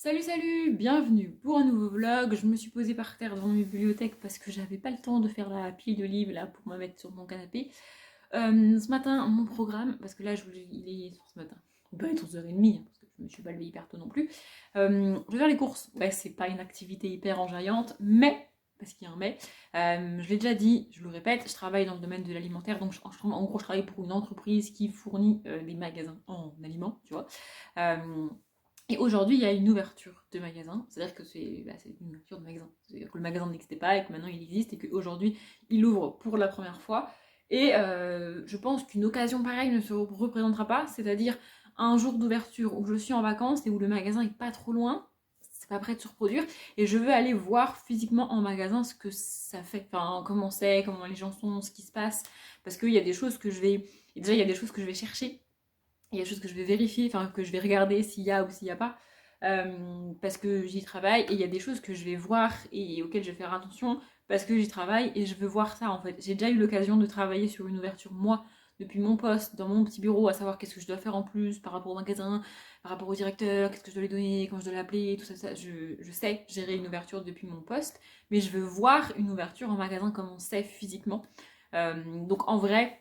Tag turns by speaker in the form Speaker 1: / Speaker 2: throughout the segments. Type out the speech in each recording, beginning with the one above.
Speaker 1: Salut, bienvenue pour un nouveau vlog. Je me suis posée par terre dans ma bibliothèque parce que j'avais pas le temps de faire la pile de livres là pour me mettre sur mon canapé. Ce matin, mon programme, parce que là il est ce matin, il doit être 11h30 hein, parce que je me suis pas levée hyper tôt non plus. Je vais faire les courses. Ouais, c'est pas une activité hyper enjaillante, mais, parce qu'il y a un mais, je l'ai déjà dit, je le répète, je travaille dans le domaine de l'alimentaire, donc en gros je travaille pour une entreprise qui fournit des magasins en aliments, tu vois. Euh, et aujourd'hui, il y a une ouverture de magasin, c'est-à-dire que c'est une ouverture de magasin. C'est-à-dire que le magasin n'existait pas et que maintenant il existe et qu'aujourd'hui il ouvre pour la première fois. Et je pense qu'une occasion pareille ne se représentera pas, c'est-à-dire un jour d'ouverture où je suis en vacances et où le magasin est pas trop loin, c'est pas prêt de se reproduire, et je veux aller voir physiquement en magasin ce que ça fait, enfin comment c'est, comment les gens sont, ce qui se passe, parce qu'il y a des choses que je vais, déjà il y a des choses que je vais chercher il y a des choses que je vais vérifier, enfin que je vais regarder s'il y a ou s'il n'y a pas, parce que j'y travaille, et il y a des choses que je vais voir et auxquelles je vais faire attention parce que j'y travaille et je veux voir ça en fait. J'ai déjà eu l'occasion de travailler sur une ouverture moi depuis mon poste, dans mon petit bureau, à savoir qu'est-ce que je dois faire en plus par rapport au magasin, par rapport au directeur, qu'est-ce que je dois lui donner, quand je dois l'appeler, tout ça, je sais gérer une ouverture depuis mon poste, mais je veux voir une ouverture en magasin comment c'est physiquement. Donc en vrai,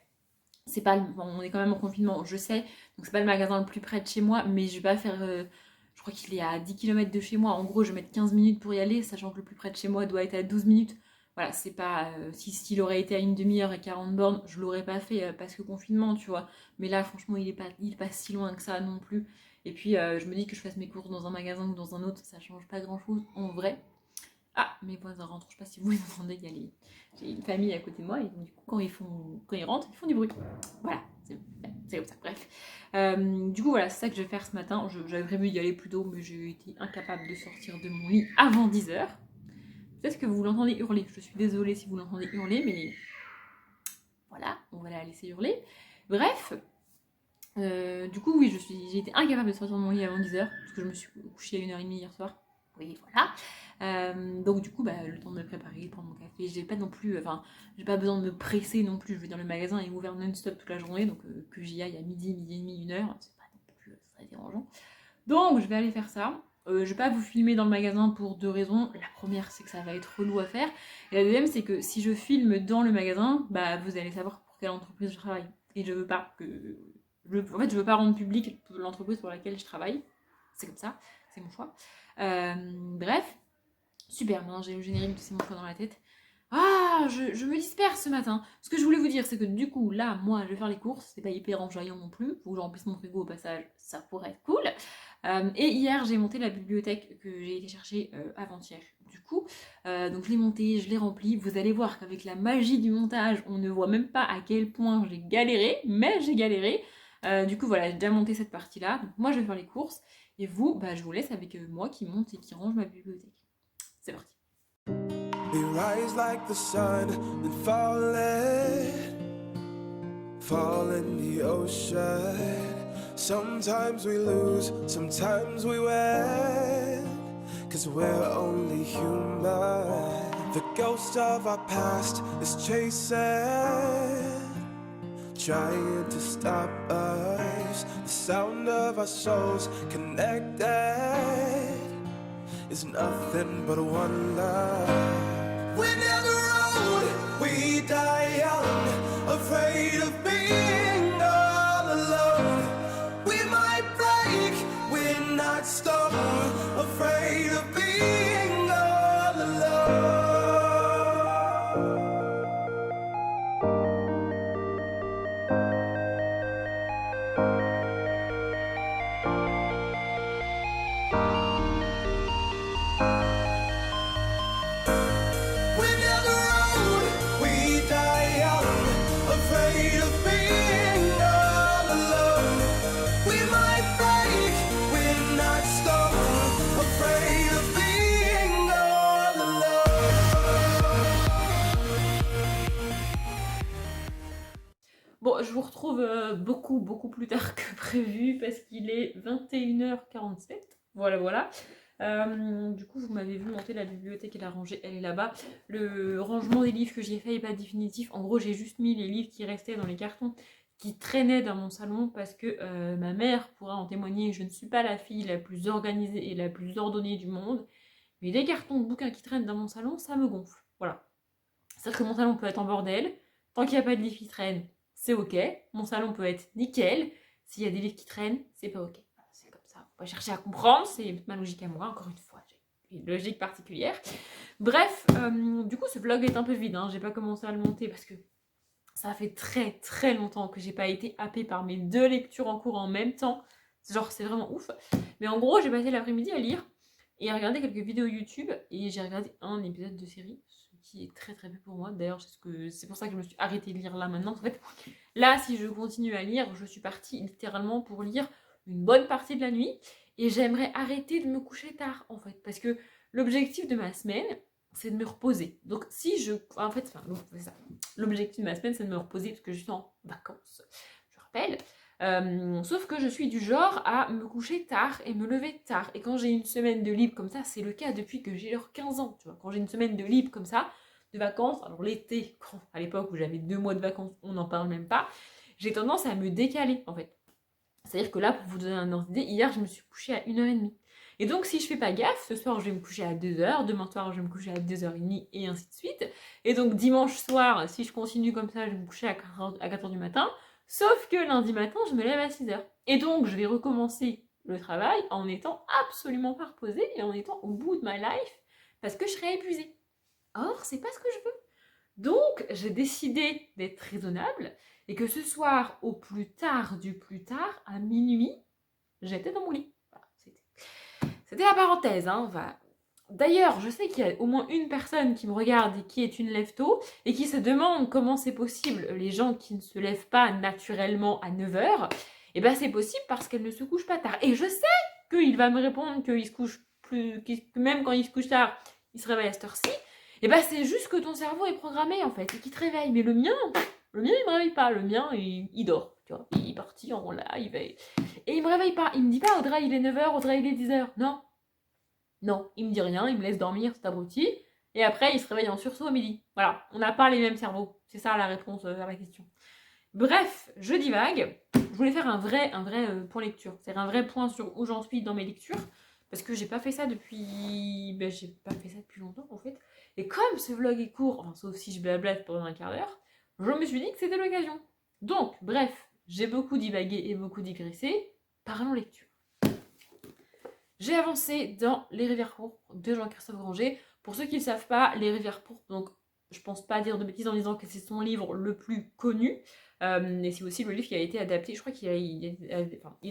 Speaker 1: c'est pas bon, on est quand même en confinement, je sais, donc c'est pas le magasin le plus près de chez moi, mais je vais pas faire je crois qu'il est à 10 km de chez moi, en gros je vais mettre 15 minutes pour y aller, sachant que le plus près de chez moi doit être à 12 minutes. Voilà, c'est pas s'il aurait été à une demi-heure et 40 bornes, je l'aurais pas fait parce que confinement, tu vois. Mais là franchement, il est pas si loin que ça non plus. Et puis je me dis que je fasse mes courses dans un magasin ou dans un autre, ça change pas grand-chose en vrai. Ah, mes voisins rentrent, je sais pas si vous les entendez, j'ai une famille à côté de moi et donc, du coup quand ils rentrent, ils font du bruit. Voilà, c'est comme ça, bref. Du coup voilà, c'est ça que je vais faire ce matin. J'avais prévu d'y aller plus tôt, mais j'ai été incapable de sortir de mon lit avant 10h. Peut-être que vous l'entendez hurler, je suis désolée si vous l'entendez hurler, mais voilà, on va la laisser hurler. Bref, du coup oui, j'ai été incapable de sortir de mon lit avant 10h, parce que je me suis couchée à 1h30 hier soir. Oui, voilà. Donc du coup, le temps de me préparer, de prendre mon café, j'ai pas non plus, enfin, j'ai pas besoin de me presser non plus. Je veux dire, le magasin est ouvert non-stop toute la journée, donc que j'y aille à midi et demi, 1h, c'est pas non plus très dérangeant. Donc je vais aller faire ça. Je vais pas vous filmer dans le magasin pour deux raisons. La première, c'est que ça va être relou à faire. Et la deuxième, c'est que si je filme dans le magasin, vous allez savoir pour quelle entreprise je travaille. Et je veux pas que. En fait, je veux pas rendre public l'entreprise pour laquelle je travaille. C'est comme ça, c'est mon choix. Bref, super, maintenant j'ai le générique de C'est mon choix dans la tête. Ah, je me disperse ce matin. Ce que je voulais vous dire, c'est que du coup, là, moi, je vais faire les courses. C'est pas hyper enjaillant non plus. Faut que je remplisse mon frigo au passage. Ça pourrait être cool. Et hier, j'ai monté la bibliothèque que j'ai été chercher avant-hier. Du coup, donc je l'ai montée, je l'ai remplie. Vous allez voir qu'avec la magie du montage, on ne voit même pas à quel point j'ai galéré, mais j'ai galéré. Du coup, voilà, j'ai déjà monté cette partie-là. Donc moi, je vais faire les courses. Et vous, je vous laisse avec moi qui monte et qui range ma bibliothèque. C'est parti.
Speaker 2: We rise like the sun and fall in the ocean. Sometimes we lose, sometimes we win, 'cause we're only human. The ghost of our past is chasing, trying to stop us. The sound of our souls connected is nothing but one love. We never old, we die young, afraid of being all alone. We might break, we're not stone, afraid of being all alone. We're never old, we die young, afraid of being all alone. We might break, we're not stone, afraid of being all alone.
Speaker 1: Bon, je vous retrouve beaucoup plus tard que prévu parce qu'il est 21h47. Voilà. Du coup, vous m'avez vu monter la bibliothèque et la ranger, elle est là-bas. Le rangement des livres que j'ai fait n'est pas définitif. En gros, j'ai juste mis les livres qui restaient dans les cartons qui traînaient dans mon salon parce que ma mère pourra en témoigner, je ne suis pas la fille la plus organisée et la plus ordonnée du monde, mais les cartons de bouquins qui traînent dans mon salon, ça me gonfle. Voilà. C'est-à-dire que mon salon peut être en bordel, tant qu'il n'y a pas de livres qui traînent, c'est ok. Mon salon peut être nickel, s'il y a des livres qui traînent, c'est pas ok. Voilà, c'est comme ça, faut pas chercher à comprendre, c'est ma logique à moi, encore une fois, j'ai une logique particulière. Bref, du coup ce vlog est un peu vide, hein. J'ai pas commencé à le monter parce que ça fait très très longtemps que j'ai pas été happée par mes 2 lectures en cours en même temps. Genre c'est vraiment ouf. Mais en gros j'ai passé l'après-midi à lire et à regarder quelques vidéos YouTube et j'ai regardé un épisode de série, ce qui est très très peu pour moi. D'ailleurs c'est pour ça que je me suis arrêtée de lire là maintenant. En fait, là si je continue à lire, je suis partie littéralement pour lire une bonne partie de la nuit et j'aimerais arrêter de me coucher tard en fait. Parce que l'objectif de ma semaine, c'est de me reposer. Donc si je... En fait, c'est ça. L'objectif de ma semaine, c'est de me reposer parce que je suis en vacances, je rappelle. Sauf que je suis du genre à me coucher tard et me lever tard. Et quand j'ai une semaine de libre comme ça, c'est le cas depuis que j'ai 15 ans, tu vois. Quand j'ai une semaine de libre comme ça, de vacances, alors l'été, à l'époque où j'avais 2 mois de vacances, on n'en parle même pas, j'ai tendance à me décaler, en fait. C'est-à-dire que là, pour vous donner un ordre d'idée, hier, je me suis couchée à 1h30. Et donc, si je fais pas gaffe, ce soir, je vais me coucher à 2h, demain soir, je vais me coucher à 2h30, et ainsi de suite. Et donc, dimanche soir, si je continue comme ça, je vais me coucher à 4h du matin. Sauf que lundi matin, je me lève à 6h. Et donc, je vais recommencer le travail en étant absolument pas reposée et en étant au bout de ma life parce que je serai épuisée. Or, c'est pas ce que je veux. Donc, j'ai décidé d'être raisonnable et que ce soir, au plus tard du plus tard, à minuit, j'étais dans mon lit. Voilà, c'était la parenthèse, hein. Voilà. D'ailleurs, je sais qu'il y a au moins une personne qui me regarde et qui est une lève-tôt et qui se demande comment c'est possible, les gens qui ne se lèvent pas naturellement à 9h, et ben c'est possible parce qu'elles ne se couchent pas tard. Et je sais qu'il va me répondre qu'il se couche plus, que même quand il se couche tard, il se réveille à cette heure-ci. Et ben c'est juste que ton cerveau est programmé en fait et qu'il te réveille. Mais le mien il me réveille pas. Le mien, il dort. Tu vois, il est parti en live et il me réveille pas. Il me dit pas Audrey, il est 9h, Audrey, il est 10h. Non. Non, il me dit rien, il me laisse dormir, cet abruti. Et après, il se réveille en sursaut à midi. Voilà, on n'a pas les mêmes cerveaux. C'est ça la réponse à la question. Bref, je divague. Je voulais faire un vrai point lecture. C'est-à-dire un vrai point sur où j'en suis dans mes lectures. Parce que j'ai pas fait ça depuis... j'ai pas fait ça depuis longtemps en fait. Et comme ce vlog est court, enfin, sauf si je blablate pendant un quart d'heure, je me suis dit que c'était l'occasion. Donc, bref, j'ai beaucoup divagué et beaucoup digressé. Parlons lecture. J'ai avancé dans Les Rivières pourpres de Jean-Christophe Granger. Pour ceux qui ne le savent pas, Les Rivières pourpres, donc je pense pas dire de bêtises en disant que c'est son livre le plus connu. Et c'est aussi le livre qui a été adapté, je crois qu'il a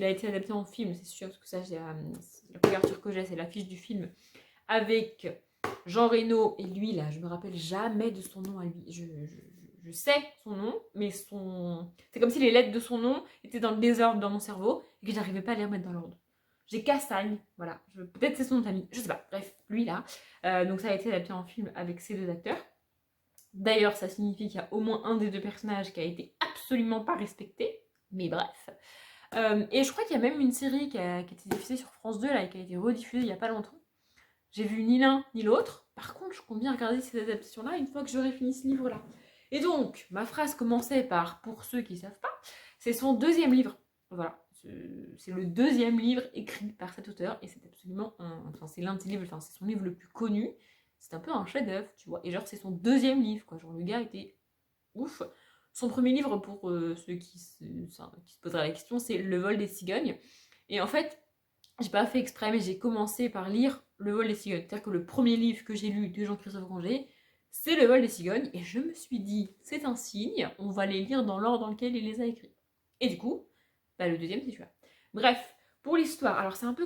Speaker 1: été adapté en film, c'est sûr, parce que ça, la couverture que j'ai, c'est l'affiche du film, avec Jean Reno et lui, là, je me rappelle jamais de son nom à lui. Je sais son nom, mais c'est comme si les lettres de son nom étaient dans le désordre dans mon cerveau et que j'arrivais pas à les remettre dans l'ordre. J'ai Cassagne, voilà, peut-être c'est son nom de famille, je sais pas, bref, lui là. Donc ça a été adapté en film avec ces 2 acteurs. D'ailleurs, ça signifie qu'il y a au moins un des 2 personnages qui a été absolument pas respecté, mais bref. Et je crois qu'il y a même une série qui a été diffusée sur France 2 là, et qui a été rediffusée il y a pas longtemps. J'ai vu ni l'un ni l'autre. Par contre, je compte bien regarder ces adaptations-là une fois que j'aurai fini ce livre-là. Et donc, ma phrase commençait par « pour ceux qui ne savent pas », c'est son 2e livre. Voilà. C'est le 2e livre écrit par cet auteur et c'est absolument c'est l'un de ses livres, c'est son livre le plus connu, c'est un peu un chef-d'œuvre, tu vois, et genre c'est son 2e livre, quoi, genre le gars était ouf. Son premier livre, pour ceux qui se poseraient la question, c'est Le vol des cigognes, et en fait, j'ai pas fait exprès, mais j'ai commencé par lire Le vol des cigognes, c'est-à-dire que le premier livre que j'ai lu de Jean-Christophe Granger, c'est Le vol des cigognes, et je me suis dit, c'est un signe, on va les lire dans l'ordre dans lequel il les a écrits. Et du coup, le 2e, c'est celui-là. Bref, pour l'histoire, alors c'est un peu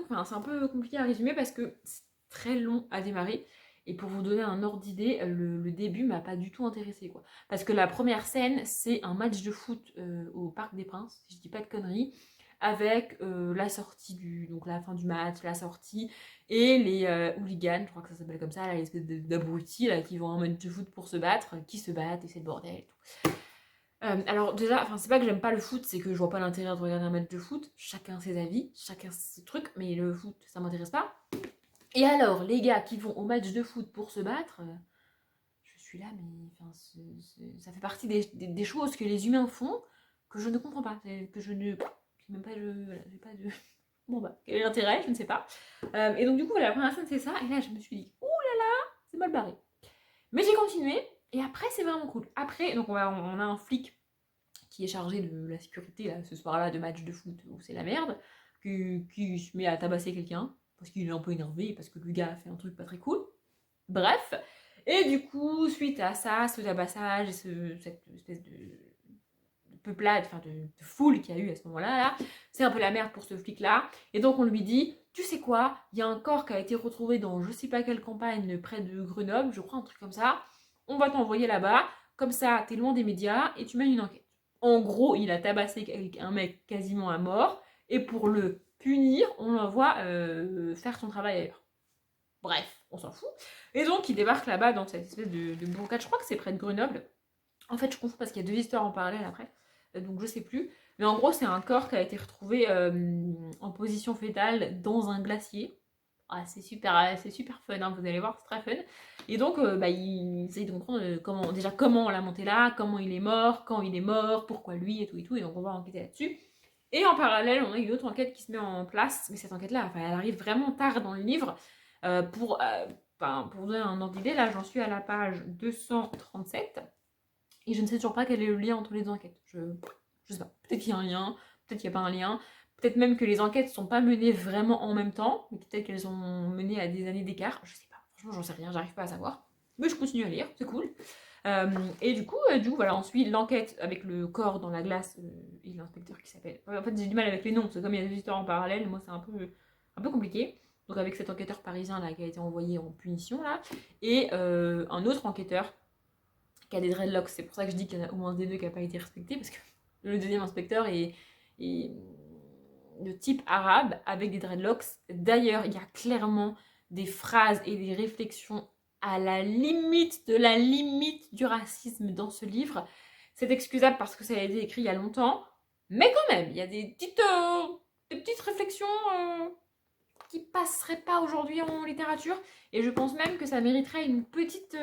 Speaker 1: compliqué à résumer parce que c'est très long à démarrer. Et pour vous donner un ordre d'idée, le début m'a pas du tout intéressé, quoi. Parce que la première scène, c'est un match de foot au Parc des Princes, si je dis pas de conneries, avec la sortie donc la fin du match, la sortie, et les hooligans, je crois que ça s'appelle comme ça, là, les espèces d'abrutis là, qui vont en match de foot pour se battre, qui se battent, et c'est le bordel et tout. Alors déjà, c'est pas que j'aime pas le foot, c'est que je vois pas l'intérêt de regarder un match de foot, chacun ses avis, chacun ses trucs, mais le foot, ça m'intéresse pas. Et alors, les gars qui vont au match de foot pour se battre, je suis là, mais ça fait partie des choses que les humains font que je ne comprends pas, que je ne... Même pas, voilà, j'ai pas de... Bon bah, quel est l'intérêt, je ne sais pas. Et donc du coup, voilà, la première scène c'est ça, et là je me suis dit, ouh là là, c'est mal barré. Mais j'ai continué, et après c'est vraiment cool. Après, donc on a un flic qui est chargé de la sécurité là, ce soir-là de match de foot où c'est la merde, qui se met à tabasser quelqu'un, parce qu'il est un peu énervé, parce que le gars a fait un truc pas très cool. Bref, et du coup, suite à ça, ce tabassage et cette espèce de peuplade, enfin de foule qu'il y a eu à ce moment-là, là, c'est un peu la merde pour ce flic-là. Et donc on lui dit, tu sais quoi, il y a un corps qui a été retrouvé dans je sais pas quelle campagne près de Grenoble, je crois, un truc comme ça. On va t'envoyer là-bas, comme ça t'es loin des médias et tu mènes une enquête. En gros, il a tabassé un mec quasiment à mort, et pour le punir, on l'envoie faire son travail ailleurs. Bref, on s'en fout. Et donc il débarque là-bas dans cette espèce de bourgade, je crois que c'est près de Grenoble. En fait, je confonds parce qu'il y a deux histoires en parallèle après, donc je sais plus. Mais en gros, c'est un corps qui a été retrouvé en position fétale dans un glacier. Ah, c'est super fun, hein, vous allez voir, c'est très fun. Et donc, ils essayent de comprendre comment on l'a monté là, comment il est mort, quand il est mort, pourquoi lui, et tout et tout. Et donc, on va enquêter là-dessus. Et en parallèle, on a une autre enquête qui se met en place. Mais cette enquête-là, enfin, elle arrive vraiment tard dans le livre. Pour vous donner un ordre d'idée, là, j'en suis à la page 237. Et je ne sais toujours pas quel est le lien entre les deux enquêtes. Je sais pas. Peut-être qu'il y a un lien, peut-être qu'il n'y a pas un lien. Peut-être même que les enquêtes ne sont pas menées vraiment en même temps, mais peut-être qu'elles sont menées à des années d'écart. Je sais pas. Franchement, j'en sais rien, j'arrive pas à savoir. Mais je continue à lire, c'est cool. Et du coup, voilà, on suit l'enquête avec le corps dans la glace et l'inspecteur qui s'appelle. En fait, j'ai du mal avec les noms, parce que comme il y a deux histoires en parallèle, moi c'est un peu compliqué. Donc avec cet enquêteur parisien là qui a été envoyé en punition là, et un autre enquêteur qui a des dreadlocks. C'est pour ça que je dis qu'il y en a au moins des deux qui n'a pas été respecté, parce que le deuxième inspecteur est de type arabe avec des dreadlocks. D'ailleurs, il y a clairement des phrases et des réflexions à la limite de la limite du racisme dans ce livre. C'est excusable parce que ça a été écrit il y a longtemps, mais quand même, il y a des petites réflexions qui passeraient pas aujourd'hui en littérature, et je pense même que ça mériterait une petite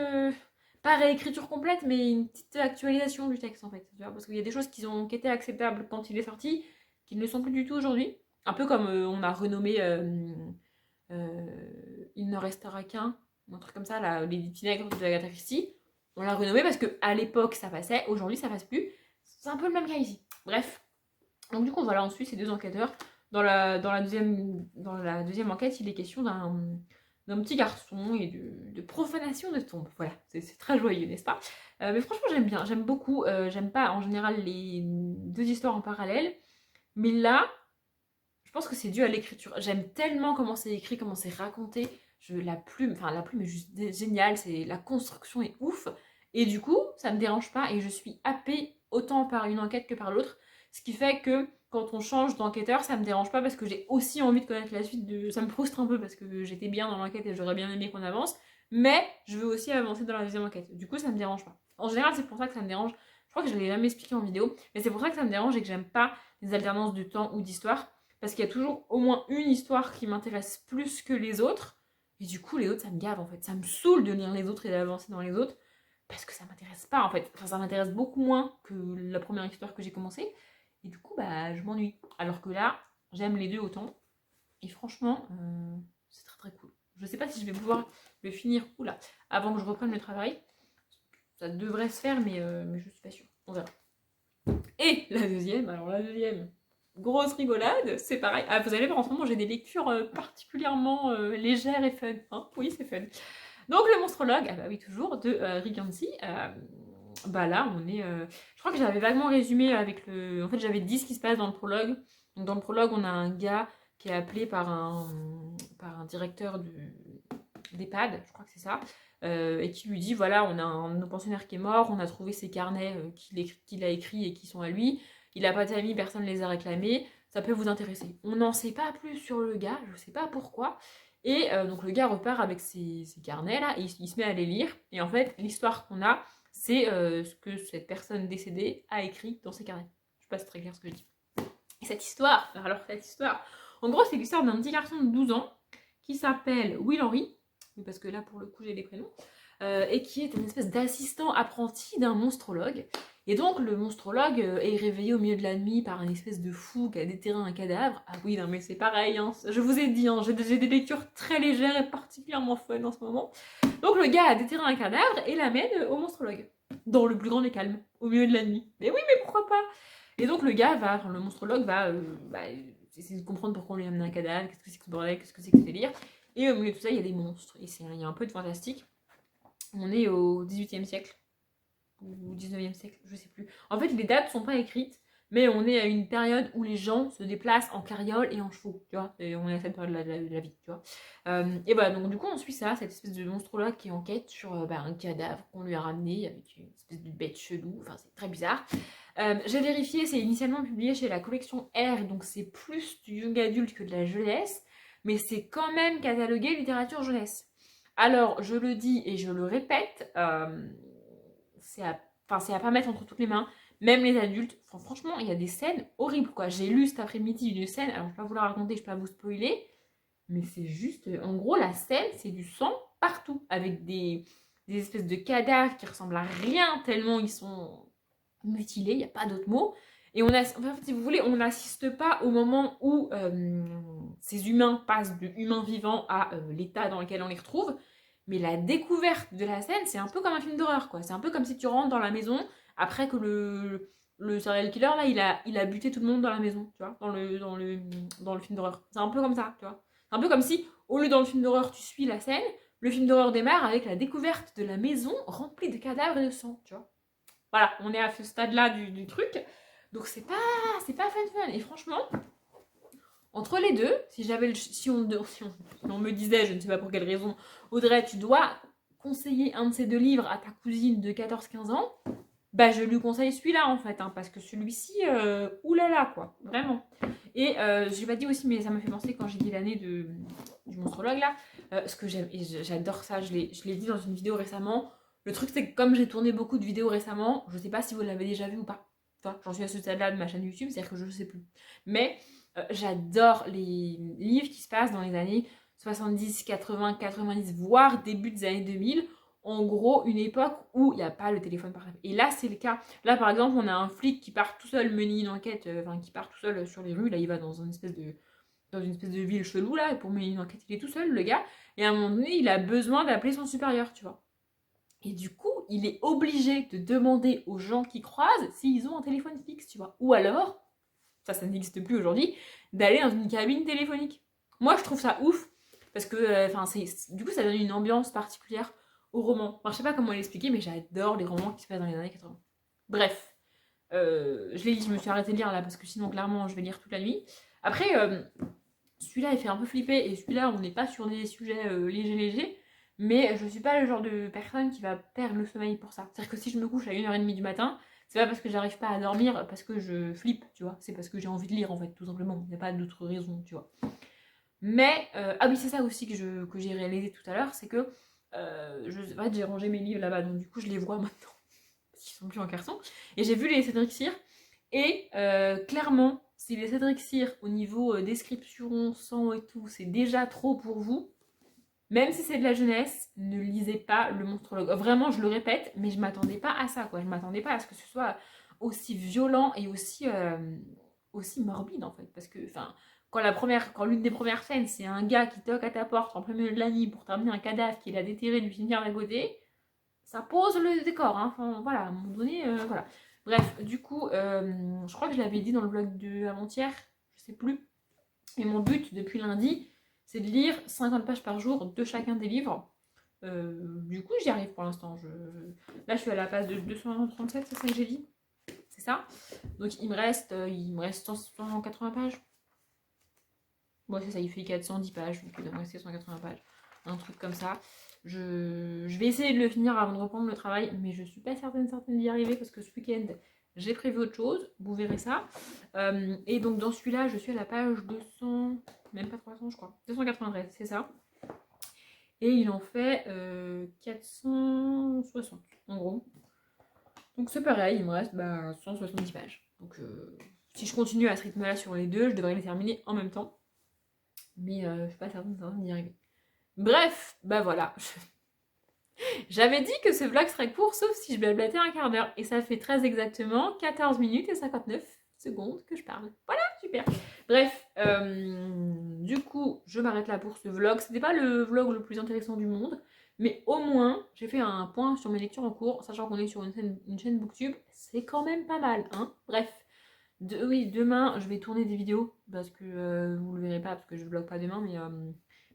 Speaker 1: pas réécriture complète, mais une petite actualisation du texte en fait, tu vois, parce qu'il y a des choses qui ont été acceptables quand il est sorti, qui ne le sont plus du tout aujourd'hui. Un peu comme on a renommé Il ne restera qu'un, un truc comme ça, là, les petits nègres de Agatha Christie. On l'a renommé parce qu'à l'époque ça passait, aujourd'hui ça passe plus. C'est un peu le même cas ici. Bref. Donc du coup voilà, on suit ces deux enquêteurs. Dans la deuxième enquête, il est question d'un petit garçon et de profanation de tombes. Voilà, c'est très joyeux, n'est-ce pas? Mais franchement, j'aime bien, j'aime beaucoup. J'aime pas en général les deux histoires en parallèle, mais là, je pense que c'est dû à l'écriture. J'aime tellement comment c'est écrit, comment c'est raconté. La plume est juste géniale, la construction est ouf. Et du coup, ça me dérange pas et je suis happée autant par une enquête que par l'autre. Ce qui fait que quand on change d'enquêteur, ça me dérange pas parce que j'ai aussi envie de connaître la suite. Ça me frustre un peu parce que j'étais bien dans l'enquête et j'aurais bien aimé qu'on avance. Mais je veux aussi avancer dans la deuxième enquête. Du coup, ça me dérange pas. En général, c'est pour ça que ça me dérange. Je crois que je l'ai jamais expliqué en vidéo. Mais c'est pour ça que ça me dérange et que j'aime pas les alternances de temps ou d'histoire. Parce qu'il y a toujours au moins une histoire qui m'intéresse plus que les autres. Et du coup, les autres, ça me gave en fait. Ça me saoule de lire les autres et d'avancer dans les autres. Parce que ça m'intéresse pas en fait. Enfin, ça m'intéresse beaucoup moins que la première histoire que j'ai commencée. Et du coup, je m'ennuie. Alors que là, j'aime les deux autant. Et franchement, c'est très très cool. Je sais pas si je vais pouvoir le finir avant que je reprenne le travail. Ça devrait se faire, mais je suis pas sûre. On verra. Et la deuxième, grosse rigolade, c'est pareil. Ah, vous allez voir, en ce moment, j'ai des lectures particulièrement légères et fun. Hein, oui, c'est fun. Donc, le monstrologue, oui, toujours, de Rick Yancey. Là, on est... je crois que j'avais vaguement résumé avec le... En fait, j'avais dit ce qui se passe dans le prologue. Donc, dans le prologue, on a un gars qui est appelé par un directeur d'EHPAD, je crois que c'est ça, et qui lui dit, voilà, on a un de nos pensionnaires qui est mort, on a trouvé ses carnets qu'il a écrits et qui sont à lui, il n'a pas d'amis, personne ne les a réclamés, ça peut vous intéresser. On n'en sait pas plus sur le gars, je ne sais pas pourquoi, et donc le gars repart avec ses carnets, là, et il se met à les lire, et en fait, l'histoire qu'on a, c'est ce que cette personne décédée a écrit dans ses carnets. Je sais pas si c'est très clair ce que je dis. Et cette histoire, en gros, c'est l'histoire d'un petit garçon de 12 ans qui s'appelle Will Henry, parce que là, pour le coup, j'ai les prénoms, et qui est une espèce d'assistant apprenti d'un monstrologue. Et donc le monstrologue est réveillé au milieu de la nuit par une espèce de fou qui a déterré un cadavre. Ah oui, non mais c'est pareil, hein. Je vous ai dit, hein, j'ai des lectures très légères et particulièrement fun en ce moment. Donc le gars a déterré un cadavre et l'amène au monstrologue. Dans le plus grand des calmes, au milieu de la nuit. Mais oui, mais pourquoi pas? Et donc le gars va, enfin le monstrologue va essayer de comprendre pourquoi on lui a amené un cadavre, qu'est-ce que c'est que ce bordel, qu'est-ce que c'est que ce délire. Et au milieu de tout ça, il y a des monstres. Et il y a un peu de fantastique. On est au 18e siècle. Ou 19e siècle, je sais plus. En fait, les dates sont pas écrites, mais on est à une période où les gens se déplacent en carriole et en chevaux, tu vois. Et on est à cette période de la vie, tu vois. Et voilà, donc du coup, on suit ça, cette espèce de monstre-là qui enquête sur un cadavre qu'on lui a ramené avec une espèce de bête chelou. Enfin, c'est très bizarre. J'ai vérifié, c'est initialement publié chez la collection R, donc c'est plus du young adulte que de la jeunesse, mais c'est quand même catalogué littérature jeunesse. Alors, je le dis et je le répète, c'est à pas mettre entre toutes les mains, même les adultes. Enfin, franchement, il y a des scènes horribles, quoi. J'ai lu cet après-midi une scène, alors je vais pas vous la raconter, je vais pas vous spoiler, mais c'est juste, en gros, la scène, c'est du sang partout, avec des espèces de cadavres qui ressemblent à rien, tellement ils sont mutilés, il n'y a pas d'autre mot. Et enfin, si vous voulez, on n'assiste pas au moment où ces humains passent de humains vivants à l'état dans lequel on les retrouve, mais la découverte de la scène, c'est un peu comme un film d'horreur, quoi. C'est un peu comme si tu rentres dans la maison après que le serial killer, là, il a buté tout le monde dans la maison, tu vois, dans le film d'horreur. C'est un peu comme ça, tu vois. C'est un peu comme si, au lieu dans le film d'horreur, tu suis la scène, le film d'horreur démarre avec la découverte de la maison remplie de cadavres et de sang, tu vois. Voilà, on est à ce stade-là du truc. Donc c'est pas fun. Et franchement, entre les deux, si on me disait, je ne sais pas pour quelle raison, Audrey, tu dois conseiller un de ces deux livres à ta cousine de 14-15 ans, bah je lui conseille celui-là en fait, hein, parce que celui-ci, oulala quoi, vraiment. Et j'ai pas dit aussi, mais ça me fait penser quand j'ai dit l'année du monstrologue là, ce que j'aime, et j'adore ça, je l'ai dit dans une vidéo récemment. Le truc c'est que comme j'ai tourné beaucoup de vidéos récemment, je sais pas si vous l'avez déjà vu ou pas. Enfin, j'en suis à ce stade-là de ma chaîne YouTube, c'est-à-dire que je ne sais plus. Mais j'adore les livres qui se passent dans les années 70, 80, 90, voire début des années 2000. En gros, une époque où il n'y a pas le téléphone portable. Et là, c'est le cas. Là, par exemple, on a un flic qui part tout seul mener une enquête, qui part tout seul sur les rues. Là, il va dans une espèce de ville chelou, là, pour mener une enquête. Il est tout seul, le gars. Et à un moment donné, il a besoin d'appeler son supérieur, tu vois. Et du coup, il est obligé de demander aux gens qui croisent s'ils ont un téléphone fixe, tu vois. Ou alors, ça n'existe plus aujourd'hui, d'aller dans une cabine téléphonique. Moi, je trouve ça ouf, parce que, du coup, ça donne une ambiance particulière au roman. Enfin, je sais pas comment l'expliquer, mais j'adore les romans qui se passent dans les années 80. Bref, je l'ai dit, je me suis arrêtée de lire là, parce que sinon, clairement, je vais lire toute la nuit. Après, celui-là, il fait un peu flipper, et celui-là, on n'est pas sur des sujets légers, mais je suis pas le genre de personne qui va perdre le sommeil pour ça. C'est-à-dire que si je me couche à 1h30 du matin, c'est pas parce que j'arrive pas à dormir, parce que je flippe, tu vois. C'est parce que j'ai envie de lire, en fait, tout simplement. Il n'y a pas d'autre raison, tu vois. Mais, ah oui, c'est ça aussi que j'ai réalisé tout à l'heure, c'est que en fait, j'ai rangé mes livres là-bas, donc du coup, je les vois maintenant, parce qu'ils sont plus en carton. Et j'ai vu les Cédric Cyr, et clairement, si les Cédric Cyr, au niveau description, sang et tout, c'est déjà trop pour vous, même si c'est de la jeunesse, ne lisez pas le monstrologue. Vraiment, je le répète, mais je m'attendais pas à ça, quoi. Je m'attendais pas à ce que ce soit aussi violent et aussi morbide, en fait. Parce que, enfin, quand l'une des premières scènes, c'est un gars qui toque à ta porte en plein milieu de la nuit pour t'amener un cadavre qu'il a déterré du cimetière d'à côté, ça pose le décor, hein. Enfin, voilà, à un moment donné, voilà. Bref, du coup, je crois que je l'avais dit dans le vlog de avant-hier, je sais plus. Et mon but, depuis lundi, c'est de lire 50 pages par jour de chacun des livres. Du coup, j'y arrive pour l'instant. Là, je suis à la page de 237, c'est ça que j'ai dit. C'est ça. Donc, il me reste 180 pages. Bon, c'est ça, il fait 410 pages, donc il doit me rester 180 pages. Un truc comme ça. Je vais essayer de le finir avant de reprendre le travail, mais je suis pas certaine d'y arriver parce que ce week-end, j'ai prévu autre chose, vous verrez ça. Et donc dans celui-là, je suis à la page 200, même pas 300 je crois, 293, c'est ça. Et il en fait 460 en gros. Donc c'est pareil, il me reste 170 pages. Donc si je continue à ce rythme-là sur les deux, je devrais les terminer en même temps. Mais je suis pas certaine d'y arriver. Bref, voilà. J'avais dit que ce vlog serait court, sauf si je blablatais un quart d'heure. Et ça fait très exactement 14 minutes et 59 secondes que je parle. Voilà, super. Bref, du coup, je m'arrête là pour ce vlog. C'était pas le vlog le plus intéressant du monde, mais au moins, j'ai fait un point sur mes lectures en cours, sachant qu'on est sur une chaîne Booktube. C'est quand même pas mal, hein. Bref. Oui, demain, je vais tourner des vidéos, parce que vous le verrez pas, parce que je vlog pas demain,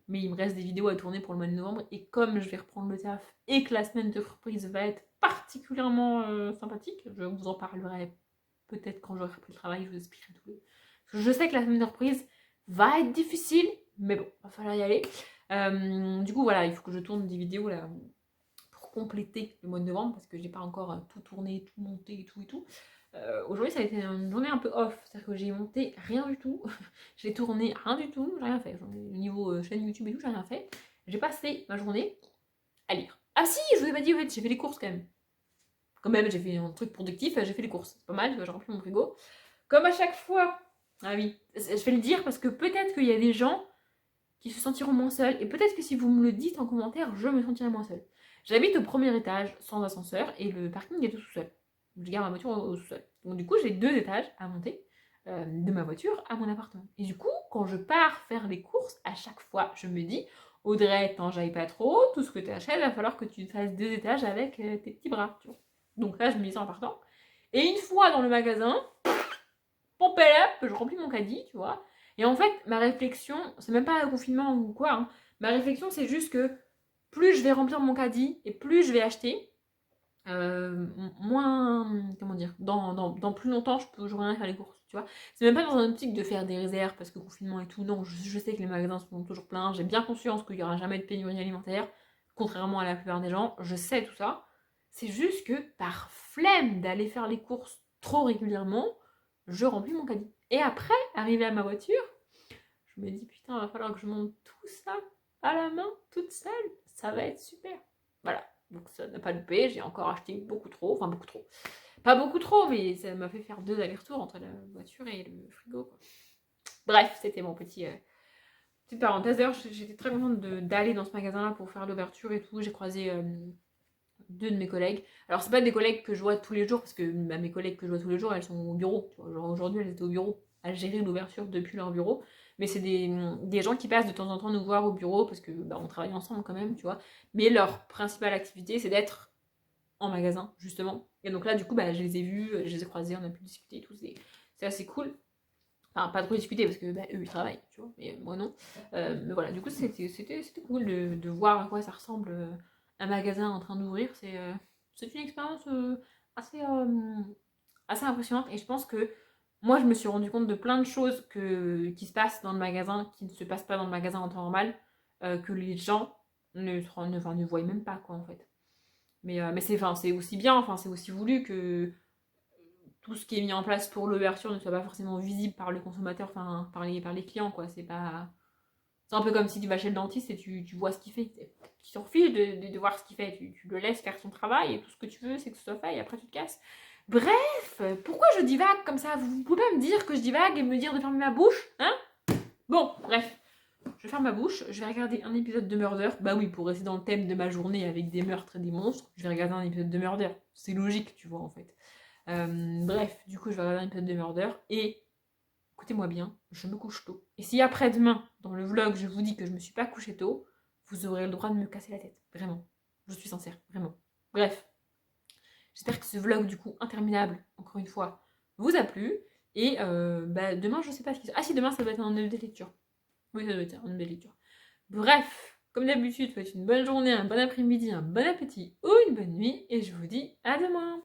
Speaker 1: mais il me reste des vidéos à tourner pour le mois de novembre, et comme je vais reprendre le taf, et que la semaine de reprise va être particulièrement sympathique, je vous en parlerai peut-être quand j'aurai repris le travail, je vous expliquerai tout. Parce que je sais que la semaine de reprise va être difficile, mais bon, va falloir y aller. Du coup, voilà, il faut que je tourne des vidéos là pour compléter le mois de novembre, parce que j'ai pas encore tout tourné, tout monté et tout. Aujourd'hui, ça a été une journée un peu off, c'est-à-dire que j'ai monté rien du tout, j'ai tourné rien du tout, j'ai rien fait. Au niveau chaîne YouTube et tout, j'ai rien fait. J'ai passé ma journée à lire. Ah si, je vous ai pas dit, en fait, j'ai fait les courses quand même. Quand même, j'ai fait un truc productif, j'ai fait les courses. C'est pas mal, j'ai rempli mon frigo. Comme à chaque fois. Ah oui, je vais le dire parce que peut-être qu'il y a des gens qui se sentiront moins seuls, et peut-être que si vous me le dites en commentaire, je me sentirai moins seule. J'habite au premier étage sans ascenseur et le parking est tout seul. Je garde ma voiture au sous-sol. Donc du coup, j'ai 2 étages à monter de ma voiture à mon appartement. Et du coup, quand je pars faire les courses, à chaque fois, je me dis, Audrey, t'en jailles pas trop, tout ce que tu achètes, il va falloir que tu fasses 2 étages avec tes petits bras. Tu vois. Donc là, je me dis ça en partant. Et une fois dans le magasin, pompé up, je remplis mon caddie, tu vois. Et en fait, ma réflexion, c'est même pas un confinement ou quoi, hein. Ma réflexion, c'est juste que plus je vais remplir mon caddie et plus je vais acheter, moins, comment dire, dans plus longtemps, j'aurai rien à faire les courses, tu vois. C'est même pas dans un optique de faire des réserves parce que confinement et tout, non, je sais que les magasins sont toujours pleins, j'ai bien conscience qu'il y aura jamais de pénurie alimentaire, contrairement à la plupart des gens, je sais tout ça. C'est juste que par flemme d'aller faire les courses trop régulièrement, je remplis mon caddie. Et après, arrivé à ma voiture, je me dis putain, il va falloir que je monte tout ça à la main, toute seule, ça va être super. Voilà. Donc ça n'a pas loupé, j'ai encore acheté beaucoup trop, enfin beaucoup trop. Pas beaucoup trop, mais ça m'a fait faire 2 allers-retours entre la voiture et le frigo, quoi. Bref, c'était mon petite parenthèse. D'ailleurs, j'étais très contente d'aller dans ce magasin-là pour faire l'ouverture et tout. J'ai croisé 2 de mes collègues. Alors, c'est pas des collègues que je vois tous les jours, parce que mes collègues que je vois tous les jours, elles sont au bureau. Genre, aujourd'hui, elles étaient au bureau à gérer l'ouverture depuis leur bureau. Mais c'est des gens qui passent de temps en temps nous voir au bureau, parce que on travaille ensemble quand même, tu vois. Mais leur principale activité, c'est d'être en magasin, justement. Et donc là, du coup, je les ai vus, je les ai croisés, on a pu discuter et tout. C'est assez cool. Enfin, pas trop discuter parce que eux, ils travaillent, tu vois, mais moi non. Mais voilà, du coup, c'était cool de voir à quoi ça ressemble un magasin en train d'ouvrir. C'est une expérience assez impressionnante. Et je pense que moi, je me suis rendu compte de plein de choses qui se passent dans le magasin, qui ne se passent pas dans le magasin en temps normal, que les gens ne voient même pas, quoi, en fait. Mais c'est aussi bien, enfin, c'est aussi voulu que tout ce qui est mis en place pour l'ouverture ne soit pas forcément visible par le consommateur, enfin par les clients, quoi. C'est pas. C'est un peu comme si tu vas chez le dentiste et tu vois ce qu'il fait. Tu t'en fiches de voir ce qu'il fait. Tu le laisses faire son travail et tout ce que tu veux, c'est que ce soit fait et après tu te casses. Bref, pourquoi je divague comme ça? Vous pouvez pas me dire que je divague et me dire de fermer ma bouche, hein? Bon, bref. Je ferme ma bouche, je vais regarder un épisode de Murder. Bah oui, pour rester dans le thème de ma journée avec des meurtres et des monstres, je vais regarder un épisode de Murder. C'est logique, tu vois, en fait. Bref, du coup, je vais regarder un épisode de Murder et écoutez-moi bien, je me couche tôt. Et si après-demain, dans le vlog, je vous dis que je me suis pas couchée tôt, vous aurez le droit de me casser la tête. Vraiment. Je suis sincère, vraiment. Bref. J'espère que ce vlog, du coup, interminable, encore une fois, vous a plu. Et demain, je sais pas ce qui se... Ah si, demain, ça va être un update lecture. Oui, ça doit être un update lecture. Bref, comme d'habitude, faites une bonne journée, un bon après-midi, un bon appétit ou une bonne nuit. Et je vous dis à demain.